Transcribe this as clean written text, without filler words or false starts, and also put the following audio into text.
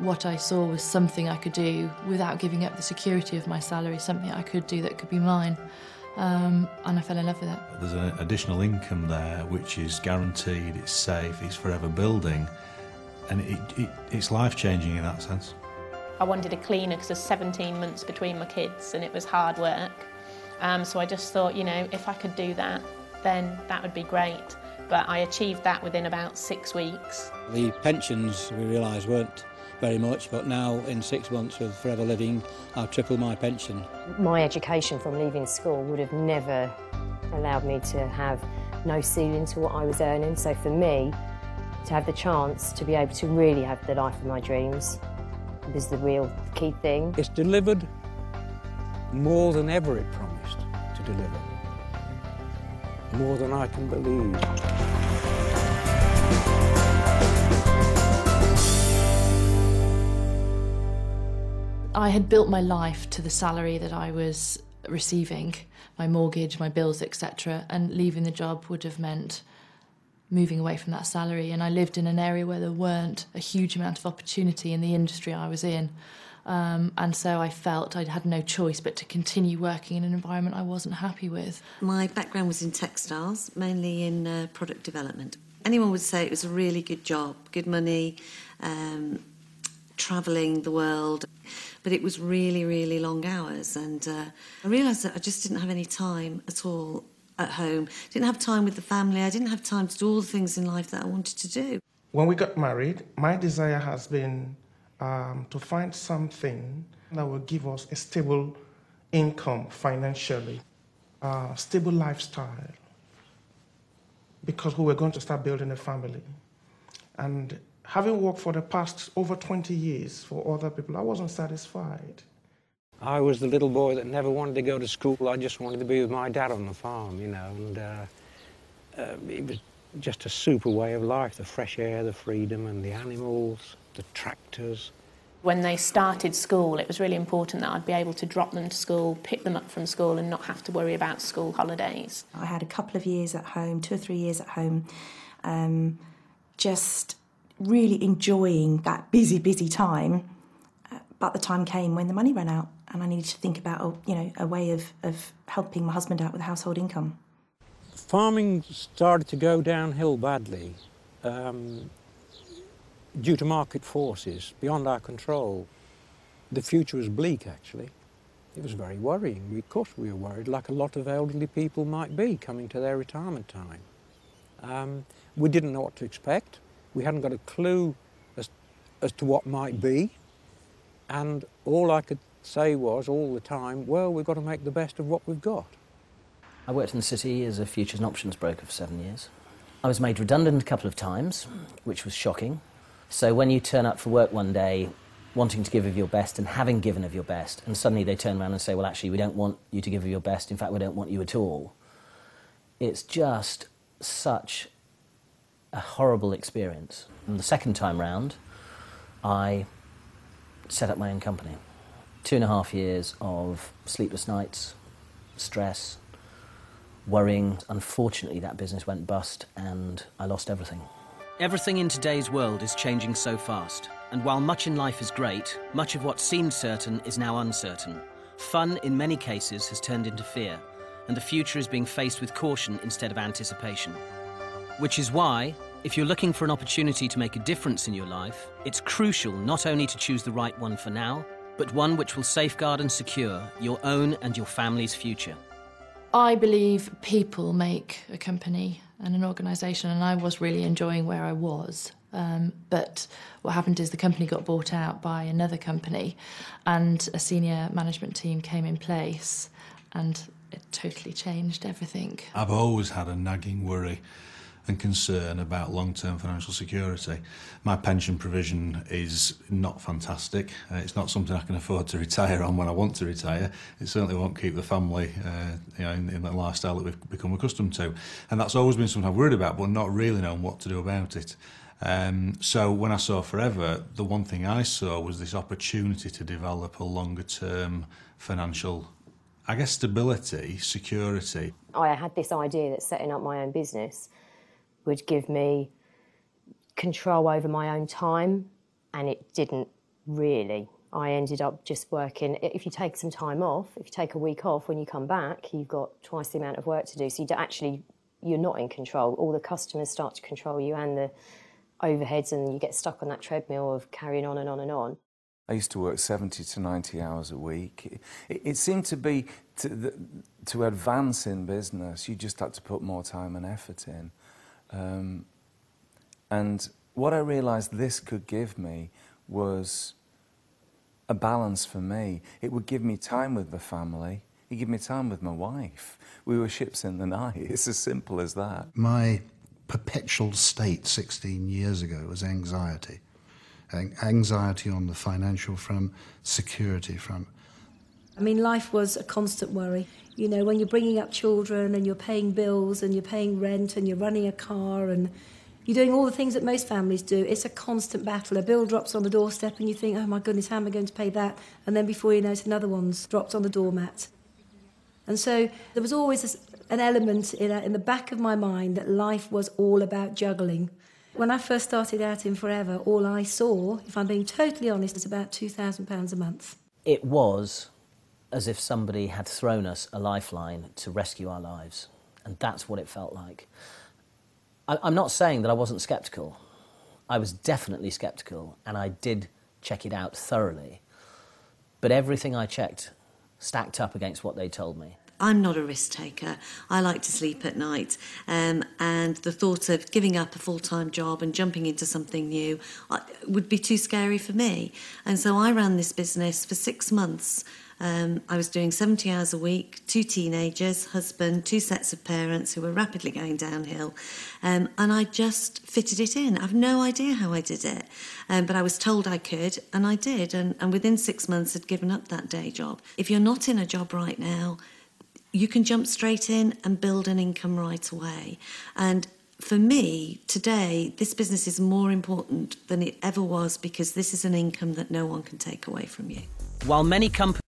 what I saw was something I could do without giving up the security of my salary, something I could do that could be mine. And I fell in love with it. There's an additional income there which is guaranteed, it's safe, it's forever building, and it's life-changing in that sense. I wanted a cleaner because there's 17 months between my kids and it was hard work. So I just thought, you know, if I could do that, then that would be great. But I achieved that within about 6 weeks. The pensions, we realised, weren't very much, but now in 6 months with Forever Living, I've tripled my pension. My education from leaving school would have never allowed me to have no ceiling to what I was earning. So for me, to have the chance to be able to really have the life of my dreams was the real key thing. It's delivered more than ever it promised to deliver. More than I can believe. I had built my life to the salary that I was receiving, my mortgage, my bills, etc., and leaving the job would have meant moving away from that salary. And I lived in an area where there weren't a huge amount of opportunity in the industry I was in. And so I felt I had no choice but to continue working in an environment I wasn't happy with. My background was in textiles, mainly in product development. Anyone would say it was a really good job, good money, travelling the world, but it was really, really long hours. And I realised that I just didn't have any time at all at home. Didn't have time with the family. I didn't have time to do all the things in life that I wanted to do. When we got married, my desire has been to find something that will give us a stable income financially, stable lifestyle, because we were going to start building a family. And having worked for the past over 20 years for other people, I wasn't satisfied. I was the little boy that never wanted to go to school. I just wanted to be with my dad on the farm, you know, and it was just a super way of life, the fresh air, the freedom and the animals, the tractors. When they started school, it was really important that I'd be able to drop them to school, pick them up from school and not have to worry about school holidays. I had a couple of years at home, 2 or 3 years at home, just really enjoying that busy time. But the time came when the money ran out and I needed to think about, a way of helping my husband out with household income. Farming started to go downhill badly due to market forces beyond our control. The future was bleak, actually. It was very worrying. Of course we were worried, like a lot of elderly people might be coming to their retirement time. We didn't know what to expect. We hadn't got a clue as to what might be. And all I could say was, all the time, well, we've got to make the best of what we've got. I worked in the city as a futures and options broker for 7 years. I was made redundant a couple of times, which was shocking. So when you turn up for work one day, wanting to give of your best and having given of your best, and suddenly they turn around and say, well, actually, we don't want you to give of your best. In fact, we don't want you at all. It's just such a horrible experience. And the second time round, I set up my own company. 2.5 years of sleepless nights, stress, worrying. Unfortunately, that business went bust and I lost everything. Everything in today's world is changing so fast. And while much in life is great, much of what seemed certain is now uncertain. Fun, in many cases, has turned into fear, and the future is being faced with caution instead of anticipation. Which is why, if you're looking for an opportunity to make a difference in your life, it's crucial not only to choose the right one for now, but one which will safeguard and secure your own and your family's future. I believe people make a company and an organisation, and I was really enjoying where I was. But what happened is the company got bought out by another company and a senior management team came in place and it totally changed everything. I've always had a nagging worry and concern about long-term financial security. My pension provision is not fantastic. It's not something I can afford to retire on when I want to retire. It certainly won't keep the family in the lifestyle that we've become accustomed to. And that's always been something I've worried about, but not really known what to do about it. So when I saw Forever, the one thing I saw was this opportunity to develop a longer-term financial, I guess, stability, security. I had this idea that setting up my own business would give me control over my own time, and it didn't really. I ended up just working, if you take some time off, if you take a week off, when you come back, you've got twice the amount of work to do. So you're not in control. All the customers start to control you and the overheads, and you get stuck on that treadmill of carrying on and on and on. I used to work 70 to 90 hours a week. It seemed to be, to advance in business, you just had to put more time and effort in. And what I realised this could give me was a balance for me. It would give me time with the family. It would give me time with my wife. We were ships in the night. It's as simple as that. My perpetual state 16 years ago was anxiety. Anxiety on the financial front, security front. I mean, life was a constant worry. You know, when you're bringing up children and you're paying bills and you're paying rent and you're running a car and you're doing all the things that most families do, it's a constant battle. A bill drops on the doorstep and you think, oh my goodness, how am I going to pay that? And then before you know it, another one's dropped on the doormat. And so there was always an element in the back of my mind that life was all about juggling. When I first started out in Forever, all I saw, if I'm being totally honest, was about £2,000 a month. It was as if somebody had thrown us a lifeline to rescue our lives. And that's what it felt like. I'm not saying that I wasn't sceptical. I was definitely sceptical, and I did check it out thoroughly. But everything I checked stacked up against what they told me. I'm not a risk taker. I like to sleep at night, and the thought of giving up a full-time job and jumping into something new would be too scary for me. And so I ran this business for 6 months. I was doing 70 hours a week, 2 teenagers, husband, 2 sets of parents who were rapidly going downhill, and I just fitted it in. I've no idea how I did it, but I was told I could, and I did, and within 6 months I'd given up that day job. If you're not in a job right now, you can jump straight in and build an income right away. And for me, today, this business is more important than it ever was, because this is an income that no one can take away from you. While many companies